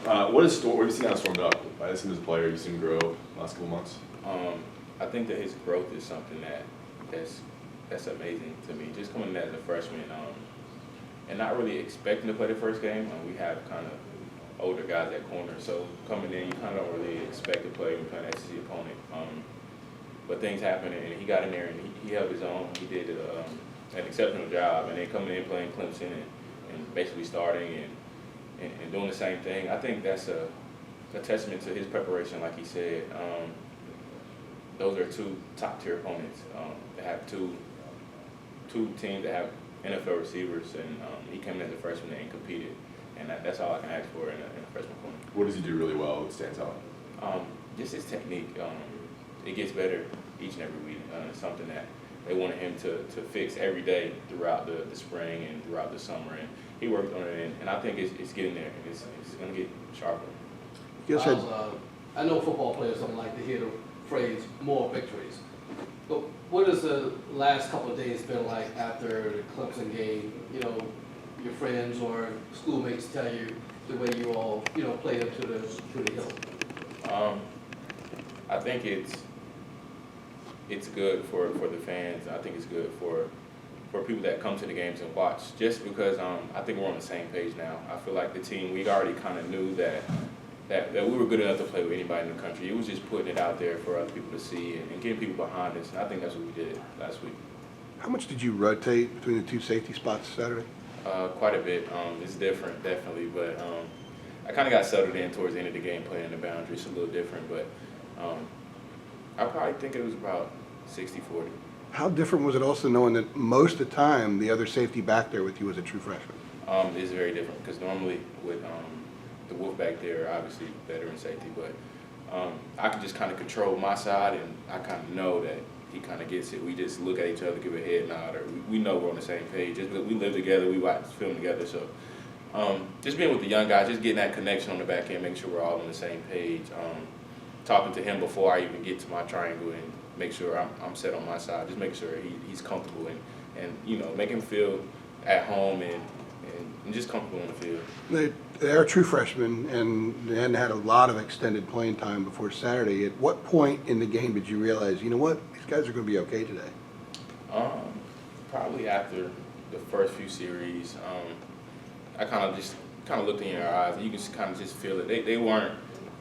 What have you seen how Stormed up? I've seen him as a player. You've seen him grow the last couple months. I think that his growth is something that's amazing to me. Just coming in as a freshman and not really expecting to play the first game. We have kind of older guys at corner, so coming in, you kind of don't really expect to play when you're playing an SEC opponent. But things happened, and he got in there, and he held his own. He did an exceptional job, and then coming in playing Clemson and basically starting and doing the same thing. I think that's a testament to his preparation, like he said. Those are two top-tier opponents. They have two teams that have NFL receivers, and he came in as a freshman and competed. And that's all I can ask for in a freshman corner. What does he do really well that stands out? Just his technique. It gets better each and every week. It's something that they wanted him to fix every day throughout the spring and throughout the summer. And he worked on it, and I think it's getting there. It's going to get sharper. Yes, I know football players don't like to hear the phrase "more victories," but what has the last couple of days been like after the Clemson game? You know, your friends or schoolmates tell you the way you all played up to the hill. I think it's good for the fans. I think it's good for people that come to the games and watch. Just because I think we're on the same page now. I feel like the team, we already kind of knew that we were good enough to play with anybody in the country. It was just putting it out there for other people to see and getting people behind us. And I think that's what we did last week. How much did you rotate between the two safety spots Saturday? Quite a bit. It's different, definitely, but I kind of got settled in towards the end of the game playing the boundary. It's a little different, but I probably think it was about 60-40. How different was it also knowing that most of the time the other safety back there with you was a true freshman? It's very different because normally with the wolf back there, obviously veteran safety, but I can just kind of control my side, and I kind of know that he kind of gets it. We just look at each other, give a head nod, or we know we're on the same page. Just because we live together, we watch film together, so just being with the young guys, just getting that connection on the back end, making sure we're all on the same page. Talking to him before I even get to my triangle and make sure I'm set on my side, just make sure he's comfortable and make him feel at home and just comfortable on the field. They're true freshmen, and they hadn't had a lot of extended playing time before Saturday. At what point in the game did you realize, you know what, these guys are going to be okay today? Probably after the first few series. I kind of looked in your eyes, and you can kind of just feel it. They weren't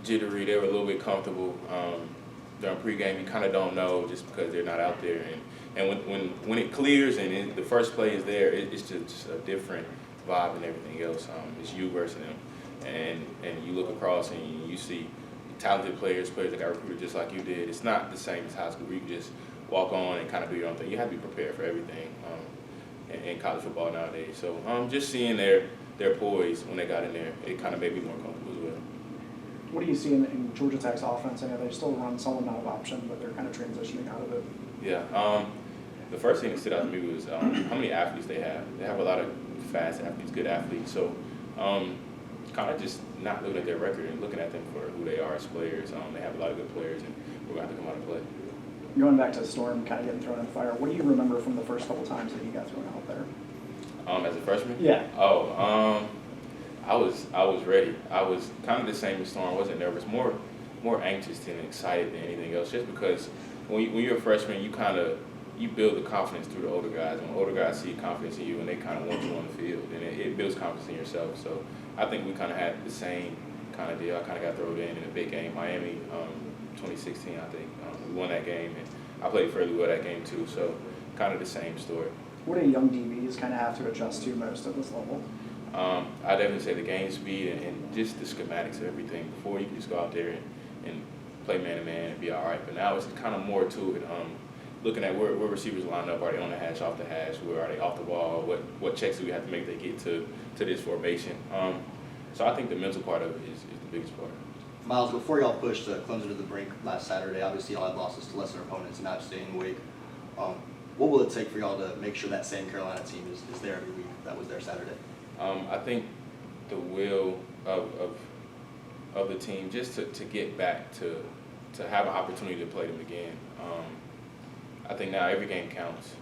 jittery. They were a little bit comfortable. During pregame, you kind of don't know just because they're not out there. And when it clears and the first play is there, it's just a different vibe and everything else. It's you versus them. And you look across and you see talented players that got recruited just like you did. It's not the same as high school where you can just walk on and kind of do your own thing. You have to be prepared for everything in college football nowadays. So just seeing their poise when they got in there, it kind of made me more comfortable as well. What do you see in Georgia Tech's offense? I know they still run some amount of option, but they're kind of transitioning out of it. Yeah. The first thing that stood out to me was how many athletes they have. They have a lot of fast athletes, good athletes. So kind of just not looking at their record and looking at them for who they are as players. They have a lot of good players, and we're going to have to come out and play. Going back to Storm, kind of getting thrown in the fire, what do you remember from the first couple times that he got thrown out there? As a freshman? Yeah. I was ready. I was kind of the same as Storm. I wasn't nervous, more anxious and excited than anything else. Just because when you're a freshman, you build the confidence through the older guys. When older guys see confidence in you, and they kind of want you on the field, and it builds confidence in yourself. So I think we kind of had the same kind of deal. I kind of got thrown in a big game, Miami, 2016. I think we won that game, and I played fairly well that game too. So kind of the same story. What do young DBs kind of have to adjust to most at this level? I'd definitely say the game speed and just the schematics of everything. Before, you could just go out there and play man-to-man and be all right. But now it's kind of more to it. Looking at where receivers line up. Are they on the hash, off the hash? Where are they off the ball? What checks do we have to make to get to this formation? So I think the mental part of it is the biggest part. Myles, before y'all pushed Clemson to the brink last Saturday, obviously y'all had losses to lesser opponents in App State and Wake. What will it take for y'all to make sure that same Carolina team is there every week that was there Saturday? I think the will of the team just to get back to have an opportunity to play them again. I think now every game counts.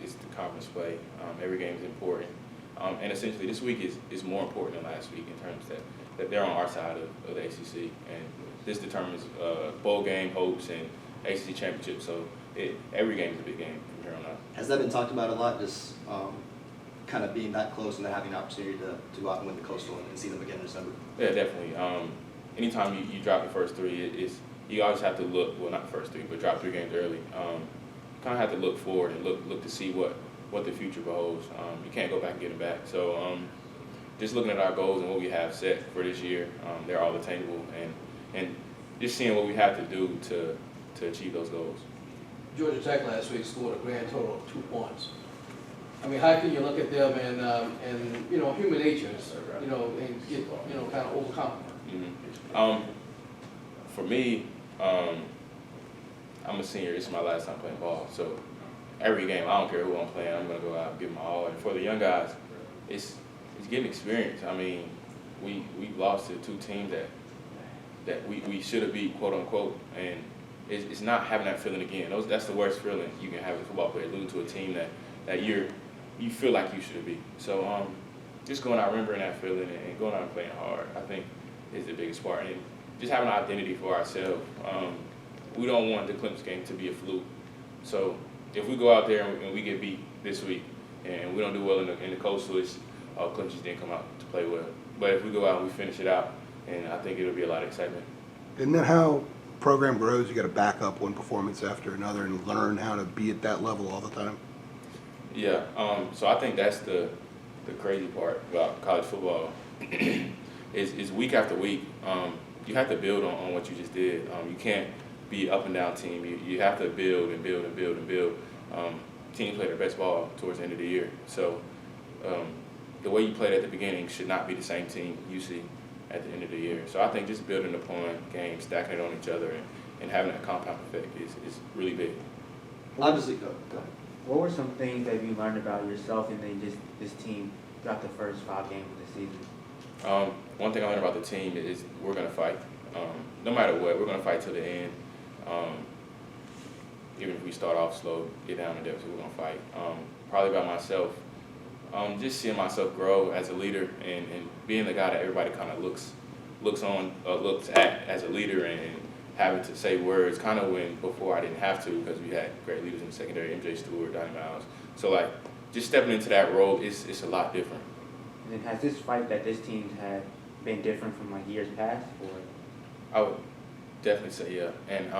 It's the conference play. Every game is important. And essentially this week is more important than last week in terms that that they're on our side of the ACC, and this determines bowl game hopes and ACC championship. So every game is a big game from here on out. Has that been talked about a lot, just kind of being that close and then having the opportunity to go out and win the Coastal and see them again in December? Yeah, definitely. Anytime you drop the first three, you always have to look, well, not the first three, but drop 3 games early. Kind of have to look forward and look to see what the future beholds. You can't go back and get them back. So just looking at our goals and what we have set for this year, they're all attainable, and just seeing what we have to do to achieve those goals. Georgia Tech last week scored a grand total of 2 points. I mean, how can you look at them and you know, human nature, you know, and get, you know, kind of overcome? Mm-hmm. For me, I'm a senior. This is my last time playing ball, so every game, I don't care who I'm playing, I'm gonna go out and give my all. And for the young guys, it's getting experience. I mean, we lost to 2 teams that we should have beat, quote unquote, and it's not having that feeling again. That's the worst feeling you can have as a football player, losing to a team that you feel like you should be. So just going out, remembering that feeling, and going out and playing hard, I think is the biggest part. And just having an identity for ourselves. We don't want the Clemson game to be a fluke. So if we go out there and we get beat this week and we don't do well in the Coastal, it's Clemson just didn't come out to play well. But if we go out and we finish it out, and I think it'll be a lot of excitement. Isn't that how program grows? You got to back up one performance after another and learn how to be at that level all the time? Yeah, so I think that's the crazy part about college football is week after week, you have to build on what you just did. You can't be up and down team. You have to build and build and build and build. Teams play their best ball towards the end of the year. So the way you played at the beginning should not be the same team you see at the end of the year. So I think just building upon games, stacking it on each other, and having that compound effect is really big. Obviously, go ahead. What were some things that you learned about yourself and then just this team throughout the first 5 games of the season? One thing I learned about the team is we're going to fight. No matter what, we're going to fight to the end. Even if we start off slow, get down to deficit, we're going to fight. Probably about myself, just seeing myself grow as a leader and being the guy that everybody kind of looks at as a leader and having to say words kind of when before I didn't have to because we had great leaders in the secondary, MJ Stewart, Donnie Myles. So like just stepping into that role, it's a lot different. And then has this fight that this team had been different from like years past? Or? I would definitely say yeah. And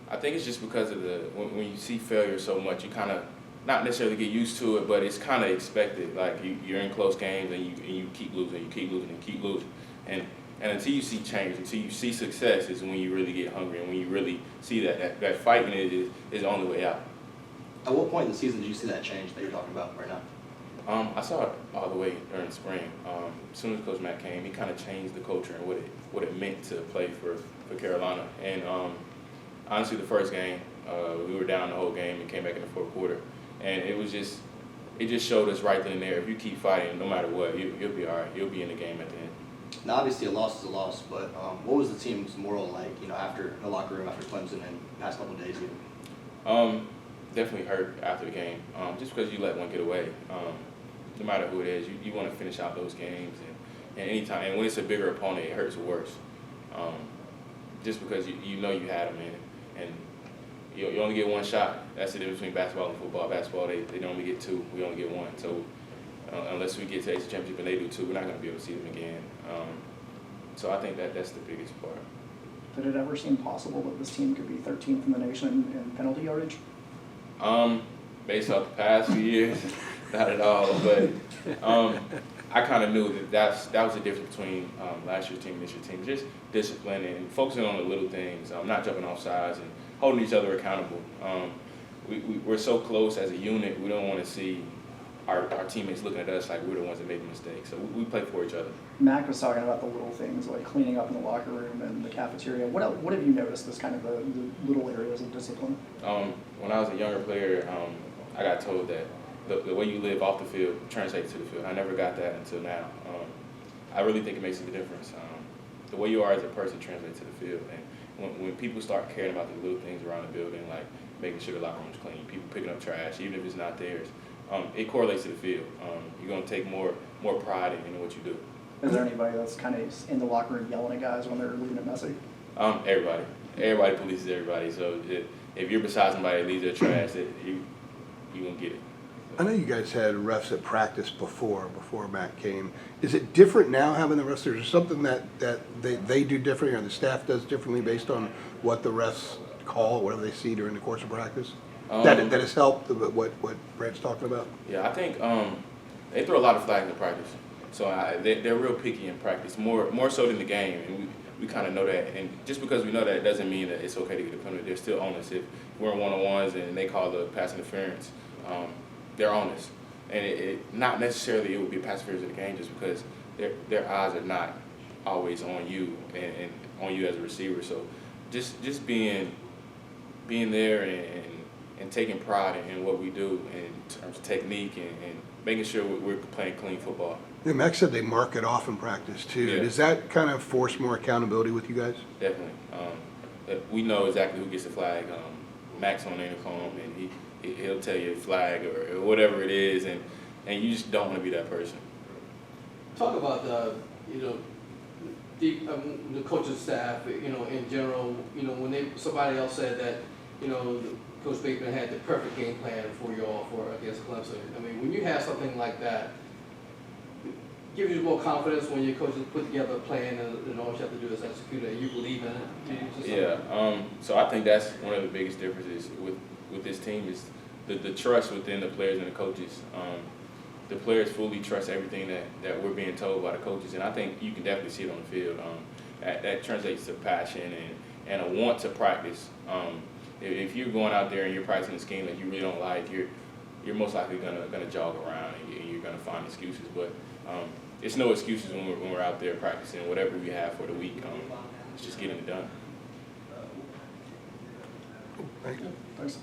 I think it's just because of when you see failure so much, you kind of not necessarily get used to it, but it's kind of expected. Like you're in close games and you keep losing, you keep losing, and keep losing. And until you see change, until you see success is when you really get hungry and when you really see that fighting is the only way out. At what point in the season did you see that change that you're talking about right now? I saw it all the way during the spring. As soon as Coach Matt came, he kind of changed the culture and what it meant to play for Carolina. And honestly, the first game, we were down the whole game and came back in the 4th quarter. And it just showed us right then and there, if you keep fighting, no matter what, you'll be all right. You'll be in the game at the end. Now, obviously, a loss is a loss, but what was the team's moral like, after the locker room, after Clemson, and the past couple of days even? Definitely hurt after the game, just because you let one get away. No matter who it is, you want to finish out those games, and anytime, and when it's a bigger opponent, it hurts worse. Just because you know you had them in, and you only get one shot. That's the difference between basketball and football. Basketball, they normally get 2. We only get 1. So unless we get to the ACC championship and they do 2, we're not going to be able to see them again. So I think that's the biggest part. Did it ever seem possible that this team could be 13th in the nation in penalty yardage? Based off the past few years, not at all. But I kind of knew that was the difference between last year's team and this year's team. Just discipline and focusing on the little things, not jumping off sides and holding each other accountable. We're so close as a unit, we don't want to see our teammates looking at us like we're the ones that made the mistake. So we play for each other. Mac was talking about the little things like cleaning up in the locker room and the cafeteria. What have you noticed as kind of the little areas of discipline? When I was a younger player, I got told that the way you live off the field translates to the field. I never got that until now. I really think it makes a big difference. The way you are as a person translates to the field. And when people start caring about the little things around the building, like making sure the locker room's clean, people picking up trash, even if it's not theirs, it correlates to the field. You're going to take more pride in what you do. Is there anybody that's kind of in the locker room yelling at guys when they're leaving it messy? Everybody. Everybody polices everybody. So if you're beside somebody that leaves their trash, you gonna get it. I know you guys had refs at practice before Matt came. Is it different now having the refs? Is there something that they do differently or the staff does differently based on what the refs call, whatever they see during the course of practice? That has helped what Brad's talking about? Yeah, I think they throw a lot of flags in practice. So they're real picky in practice, more so than the game. And we kind of know that. And just because we know that, it doesn't mean that it's okay to get a penalty. They're still on us. If we're in one-on-ones and they call the pass interference, they're on us. And it not necessarily it would be pass interference in the game just because their eyes are not always on you and on you as a receiver. So just being there and taking pride in what we do in terms of technique and making sure we're playing clean football. Yeah, Max said they mark it off in practice too. Yeah. Does that kind of force more accountability with you guys? Definitely. We know exactly who gets the flag. Max on the intercom, and he'll tell you flag or whatever it is, and you just don't want to be that person. Talk about the coaching staff, in general, when somebody else said that, Coach Bateman had the perfect game plan for y'all against Clemson. I mean, when you have something like that, gives you more confidence when your coaches put together a plan and all you have to do is execute it and you believe in it. Yeah. So I think that's one of the biggest differences with this team is the trust within the players and the coaches. The players fully trust everything that we're being told by the coaches, and I think you can definitely see it on the field. That translates to passion and a want to practice. If you're going out there and you're practicing a scheme that you really don't like, you're most likely gonna jog around and you're gonna find excuses. But it's no excuses when we're out there practicing whatever we have for the week. It's just getting it done. Thank you. Thanks.